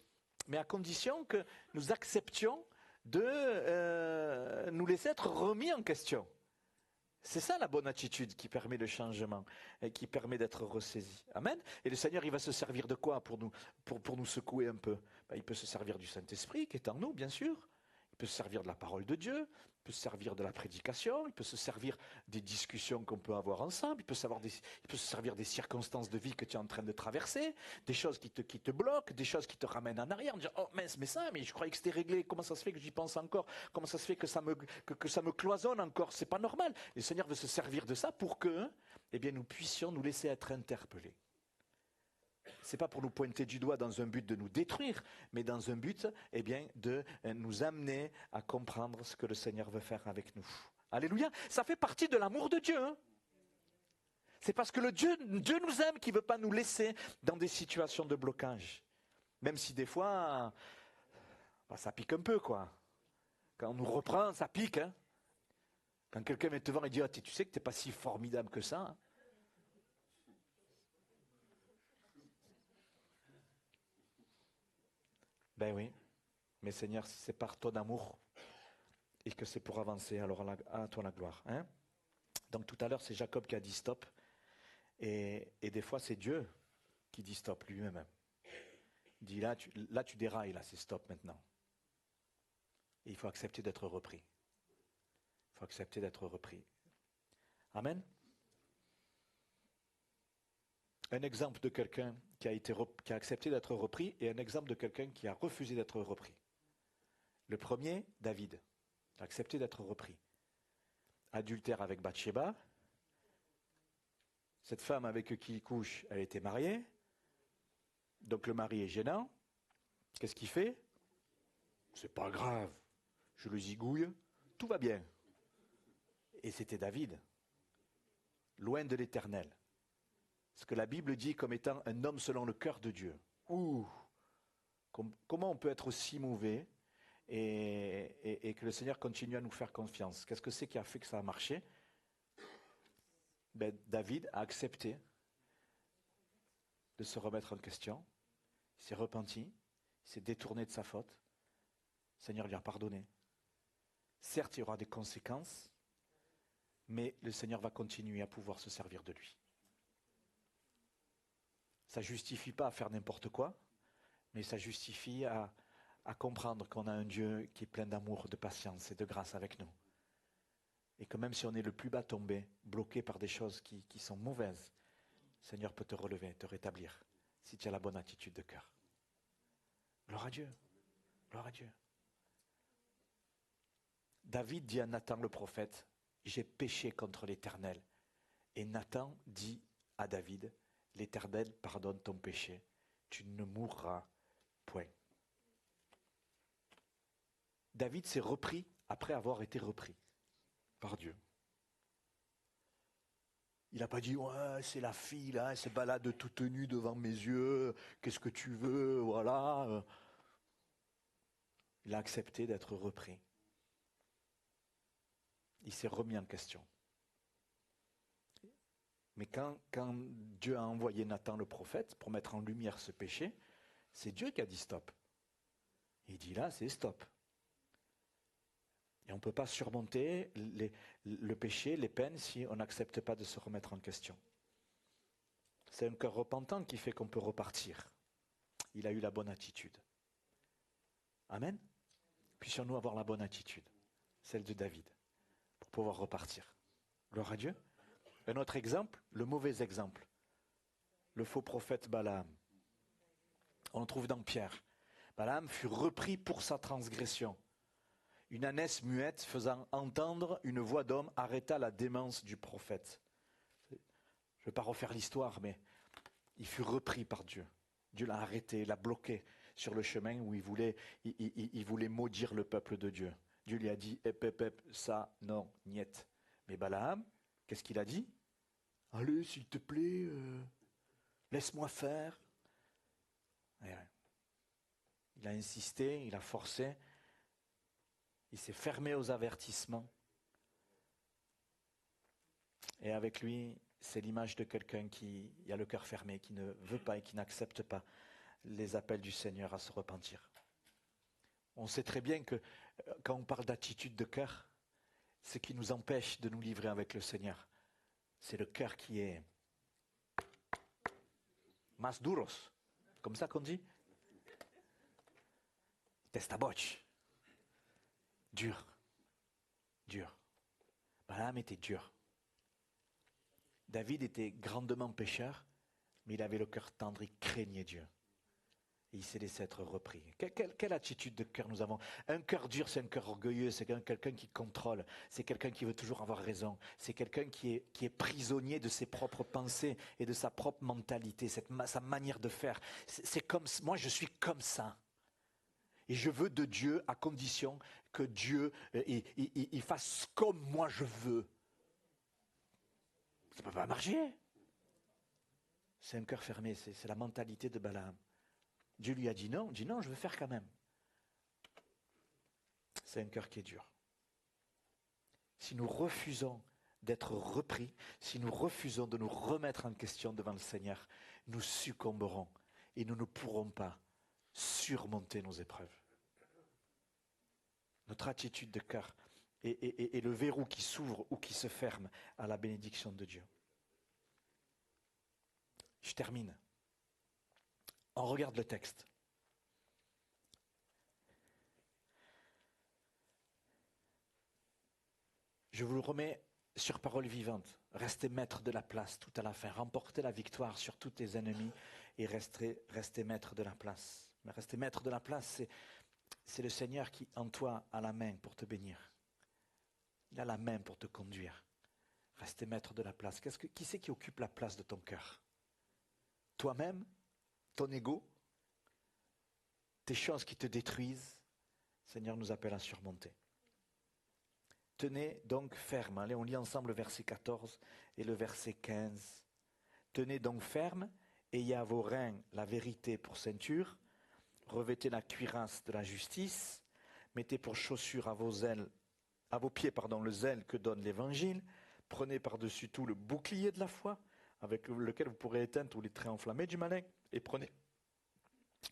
mais à condition que nous acceptions de nous laisser être remis en question. C'est ça la bonne attitude qui permet le changement et qui permet d'être ressaisi. Amen. Et le Seigneur, il va se servir de quoi pour nous secouer un peu? Il peut se servir du Saint-Esprit qui est en nous, bien sûr. Il peut se servir de la parole de Dieu. Il peut se servir de la prédication. Il peut se servir des discussions qu'on peut avoir ensemble. Il peut se servir des circonstances de vie que tu es en train de traverser, des choses qui te bloquent, des choses qui te ramènent en arrière. Dire, oh mince, mais je croyais que c'était réglé. Comment ça se fait que j'y pense encore? Comment ça se fait que ça me cloisonne encore? C'est pas normal. Le Seigneur veut se servir de ça pour que, nous puissions nous laisser être interpellés. Ce n'est pas pour nous pointer du doigt dans un but de nous détruire, mais dans un but de nous amener à comprendre ce que le Seigneur veut faire avec nous. Alléluia. Ça fait partie de l'amour de Dieu. Hein. C'est parce que Dieu nous aime qu'il ne veut pas nous laisser dans des situations de blocage. Même si des fois, ça pique un peu, quoi. Quand on nous reprend, ça pique. Hein. Quand quelqu'un vient te voir et dit, tu sais que tu n'es pas si formidable que ça. Hein. Ben oui, mais Seigneur, si c'est par ton amour et que c'est pour avancer, alors à toi la gloire. Hein. Donc tout à l'heure, c'est Jacob qui a dit stop. Et des fois, c'est Dieu qui dit stop lui-même. Il dit là, tu dérailles, là, c'est stop maintenant. Et il faut accepter d'être repris. Il faut accepter d'être repris. Amen. Un exemple de quelqu'un qui a accepté d'être repris et un exemple de quelqu'un qui a refusé d'être repris. Le premier, David, a accepté d'être repris. Adultère avec Bathsheba. Cette femme avec qui il couche, elle était mariée. Donc le mari est gênant. Qu'est-ce qu'il fait? C'est pas grave. Je le zigouille. Tout va bien. Et c'était David. Loin de l'Éternel. Ce que la Bible dit comme étant un homme selon le cœur de Dieu. Ouh! Comment on peut être aussi mauvais et que le Seigneur continue à nous faire confiance. Qu'est-ce que c'est qui a fait que ça a marché? David a accepté de se remettre en question. Il s'est repenti, il s'est détourné de sa faute. Le Seigneur lui a pardonné. Certes, il y aura des conséquences, mais le Seigneur va continuer à pouvoir se servir de lui. Ça ne justifie pas à faire n'importe quoi, mais ça justifie à comprendre qu'on a un Dieu qui est plein d'amour, de patience et de grâce avec nous. Et que même si on est le plus bas tombé, bloqué par des choses qui sont mauvaises, le Seigneur peut te relever, te rétablir, si tu as la bonne attitude de cœur. Gloire à Dieu. Gloire à Dieu. David dit à Nathan le prophète, j'ai péché contre l'Éternel. Et Nathan dit à David, l'Éternel pardonne ton péché, tu ne mourras point. David s'est repris après avoir été repris par Dieu. Il n'a pas dit, ouais, c'est la fille là, elle se balade toute nue devant mes yeux, qu'est-ce que tu veux, voilà. Il a accepté d'être repris. Il s'est remis en question. Mais quand Dieu a envoyé Nathan le prophète pour mettre en lumière ce péché, c'est Dieu qui a dit stop. Il dit là, c'est stop. Et on ne peut pas surmonter le péché, les peines, si on n'accepte pas de se remettre en question. C'est un cœur repentant qui fait qu'on peut repartir. Il a eu la bonne attitude. Amen. Puissions-nous avoir la bonne attitude, celle de David, pour pouvoir repartir. Gloire à Dieu. Un autre exemple, le mauvais exemple. Le faux prophète Balaam. On le trouve dans Pierre. Balaam fut repris pour sa transgression. Une ânesse muette faisant entendre une voix d'homme arrêta la démence du prophète. Je ne vais pas refaire l'histoire, mais il fut repris par Dieu. Dieu l'a arrêté, l'a bloqué sur le chemin où il voulait maudire le peuple de Dieu. Dieu lui a dit, ça, non, niet. Mais Balaam, qu'est-ce qu'il a dit? Allez, s'il te plaît, laisse-moi faire. Il a insisté, il a forcé. Il s'est fermé aux avertissements. Et avec lui, c'est l'image de quelqu'un qui a le cœur fermé, qui ne veut pas et qui n'accepte pas les appels du Seigneur à se repentir. On sait très bien que quand on parle d'attitude de cœur, ce qui nous empêche de nous livrer avec le Seigneur, c'est le cœur qui est más duros, comme ça qu'on dit. Testaboch. Dur. Dur. Balaam était dur. David était grandement pécheur, mais il avait le cœur tendre, il craignait Dieu. Et il s'est laissé être repris. Quelle attitude de cœur nous avons? Un cœur dur, c'est un cœur orgueilleux, c'est quelqu'un qui contrôle, c'est quelqu'un qui veut toujours avoir raison, c'est quelqu'un qui est prisonnier de ses propres pensées et de sa propre mentalité, sa manière de faire. C'est comme moi, je suis comme ça. Et je veux de Dieu à condition que Dieu il fasse comme moi je veux. Ça ne peut pas marcher. C'est un cœur fermé, c'est la mentalité de Balaam. Dieu lui a dit non, je veux faire quand même. C'est un cœur qui est dur. Si nous refusons d'être repris, si nous refusons de nous remettre en question devant le Seigneur, nous succomberons et nous ne pourrons pas surmonter nos épreuves. Notre attitude de cœur est le verrou qui s'ouvre ou qui se ferme à la bénédiction de Dieu. Je termine. On regarde le texte. Je vous le remets sur parole vivante. Restez maître de la place tout à la fin. Remportez la victoire sur tous tes ennemis et restez maître de la place. Mais rester maître de la place, c'est le Seigneur qui, en toi, a la main pour te bénir. Il a la main pour te conduire. Restez maître de la place. Qui c'est qui occupe la place de ton cœur? Toi-même? Ton ego? Tes choses qui te détruisent? Le Seigneur nous appelle à surmonter. Tenez donc ferme. Allez, on lit ensemble le verset 14 et le verset 15. Tenez donc ferme, ayez à vos reins la vérité pour ceinture, revêtez la cuirasse de la justice, Mettez pour chaussure à vos pieds, le zèle que donne l'Évangile. Prenez par-dessus tout le bouclier de la foi, avec lequel vous pourrez éteindre tous les traits enflammés du malin. Et prenez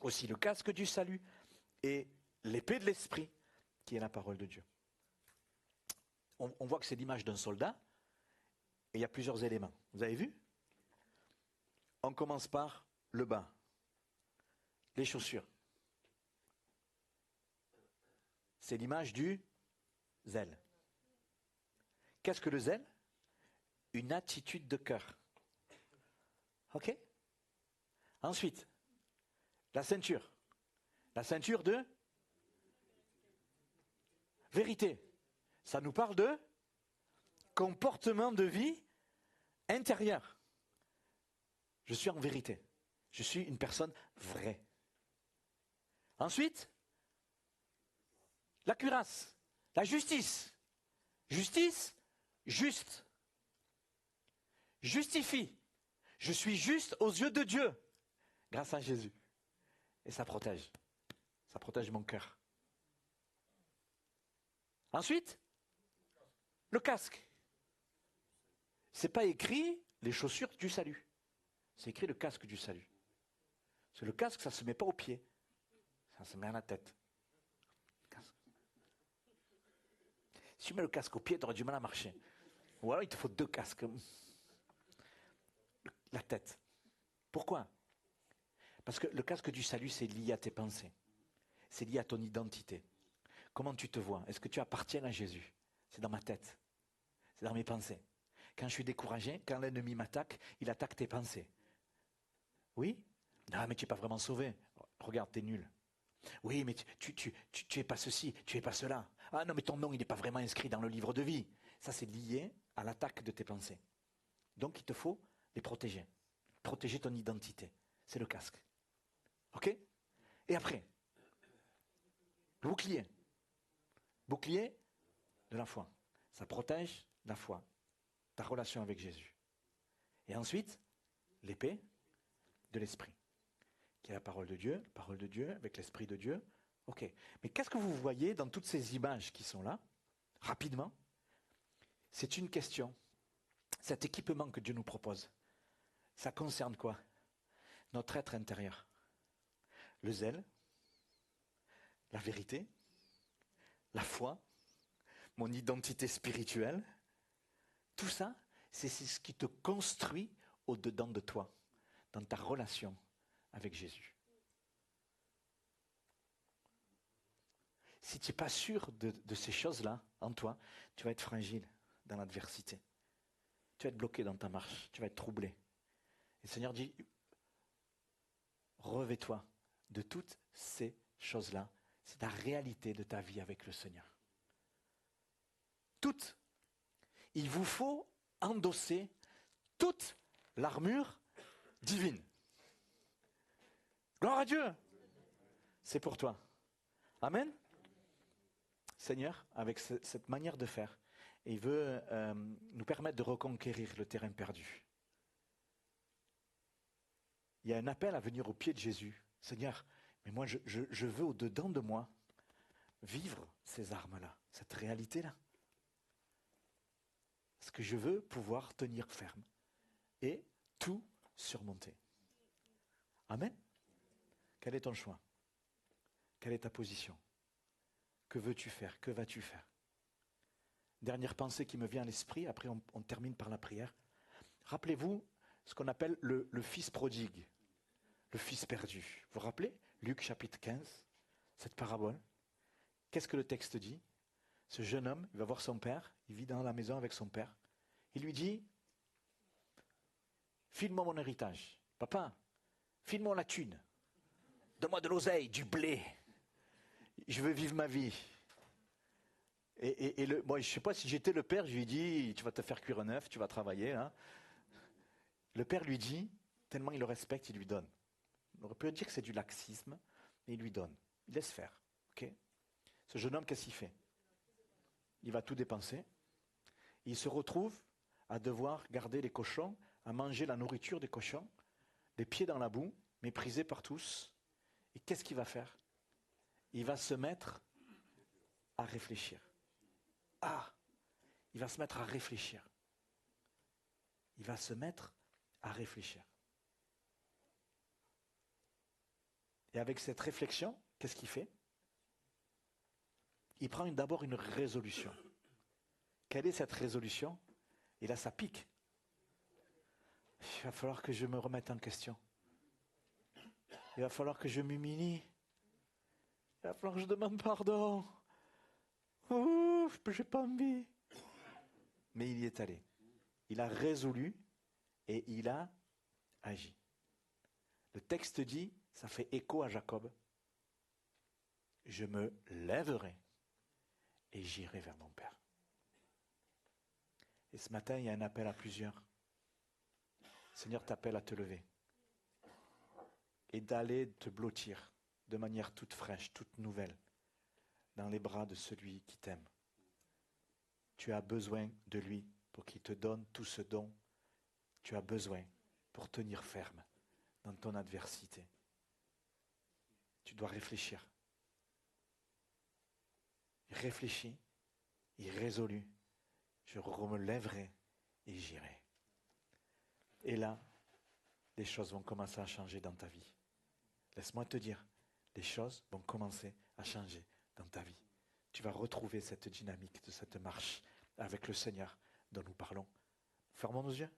aussi le casque du salut et l'épée de l'esprit, qui est la parole de Dieu. On voit que c'est l'image d'un soldat, et il y a plusieurs éléments. Vous avez vu? On commence par le bas, les chaussures. C'est l'image du zèle. Qu'est-ce que le zèle? Une attitude de cœur. Ok? Ensuite, la ceinture. La ceinture de vérité. Ça nous parle de comportement de vie intérieur. Je suis en vérité. Je suis une personne vraie. Ensuite, la cuirasse, la justice. Justice, juste. Justifie. Je suis juste aux yeux de Dieu, grâce à Jésus. Et ça protège. Ça protège mon cœur. Ensuite, le casque. C'est pas écrit les chaussures du salut. C'est écrit le casque du salut. Parce que le casque, ça ne se met pas aux pieds. Ça se met à la tête. Si tu mets le casque au pied, tu auras du mal à marcher. Ou alors il te faut 2 casques. La tête. Pourquoi? Parce que le casque du salut, c'est lié à tes pensées. C'est lié à ton identité. Comment tu te vois? Est-ce que tu appartiens à Jésus? C'est dans ma tête. C'est dans mes pensées. Quand je suis découragé, quand l'ennemi m'attaque, il attaque tes pensées. Oui? Non, mais tu n'es pas vraiment sauvé. Regarde, tu es nul. Oui, mais tu es pas ceci, tu es pas cela. Ah non, mais ton nom, il n'est pas vraiment inscrit dans le livre de vie. Ça, c'est lié à l'attaque de tes pensées. Donc, il te faut les protéger. Protéger ton identité. C'est le casque. Ok? Et après, le bouclier. Bouclier de la foi. Ça protège la foi, ta relation avec Jésus. Et ensuite, l'épée de l'esprit, qui est la parole de Dieu avec l'esprit de Dieu. Ok. Mais qu'est-ce que vous voyez dans toutes ces images qui sont là, rapidement? C'est une question. Cet équipement que Dieu nous propose, ça concerne quoi? Notre être intérieur. Le zèle, la vérité, la foi, mon identité spirituelle. Tout ça, c'est ce qui te construit au-dedans de toi, dans ta relation avec Jésus. Si tu n'es pas sûr de ces choses-là en toi, tu vas être fragile dans l'adversité. Tu vas être bloqué dans ta marche, tu vas être troublé. Et le Seigneur dit, revêt-toi de toutes ces choses-là. C'est la réalité de ta vie avec le Seigneur. Toutes. Il vous faut endosser toute l'armure divine. Gloire à Dieu. C'est pour toi. Amen. Seigneur, avec cette manière de faire, il veut nous permettre de reconquérir le terrain perdu. Il y a un appel à venir au pied de Jésus. Seigneur, mais moi je veux au-dedans de moi vivre ces armes-là, cette réalité-là. Parce que je veux pouvoir tenir ferme et tout surmonter. Amen. Quel est ton choix? Quelle est ta position? Que veux-tu faire? Que vas-tu faire? Dernière pensée qui me vient à l'esprit, après on termine par la prière. Rappelez-vous ce qu'on appelle le fils prodigue, le fils perdu. Vous vous rappelez? Luc chapitre 15, cette parabole. Qu'est-ce que le texte dit? Ce jeune homme, il va voir son père, il vit dans la maison avec son père. Il lui dit, file-moi mon héritage. Papa, file-moi la thune. Donne-moi de l'oseille, du blé. Je veux vivre ma vie. Moi, je ne sais pas si j'étais le père, je lui dis, tu vas te faire cuire un œuf, tu vas travailler. Hein. Le père lui dit, tellement il le respecte, il lui donne. On aurait pu dire que c'est du laxisme, mais il lui donne. Il laisse faire. Okay. Ce jeune homme, qu'est-ce qu'il fait? Il va tout dépenser. Il se retrouve à devoir garder les cochons, à manger la nourriture des cochons, les pieds dans la boue, méprisé par tous. Et qu'est-ce qu'il va faire? Il va se mettre à réfléchir. Ah, il va se mettre à réfléchir. Il va se mettre à réfléchir. Et avec cette réflexion, qu'est-ce qu'il fait? Il prend d'abord une résolution. Quelle est cette résolution? Et là, ça pique. Il va falloir que je me remette en question. Il va falloir que je m'humilie. Il va falloir que je demande pardon. Ouf, j'ai pas envie. Mais il y est allé. Il a résolu et il a agi. Le texte dit, ça fait écho à Jacob. Je me lèverai et j'irai vers mon Père. Et ce matin, il y a un appel à plusieurs. Le Seigneur t'appelle à te lever et d'aller te blottir de manière toute fraîche, toute nouvelle, dans les bras de celui qui t'aime. Tu as besoin de lui pour qu'il te donne tout ce dont tu as besoin pour tenir ferme dans ton adversité. Tu dois réfléchir. Réfléchis, irrésolu. Je me lèverai et j'irai. Et là, les choses vont commencer à changer dans ta vie. Laisse-moi te dire, les choses vont commencer à changer dans ta vie. Tu vas retrouver cette dynamique de cette marche avec le Seigneur dont nous parlons. Fermons nos yeux.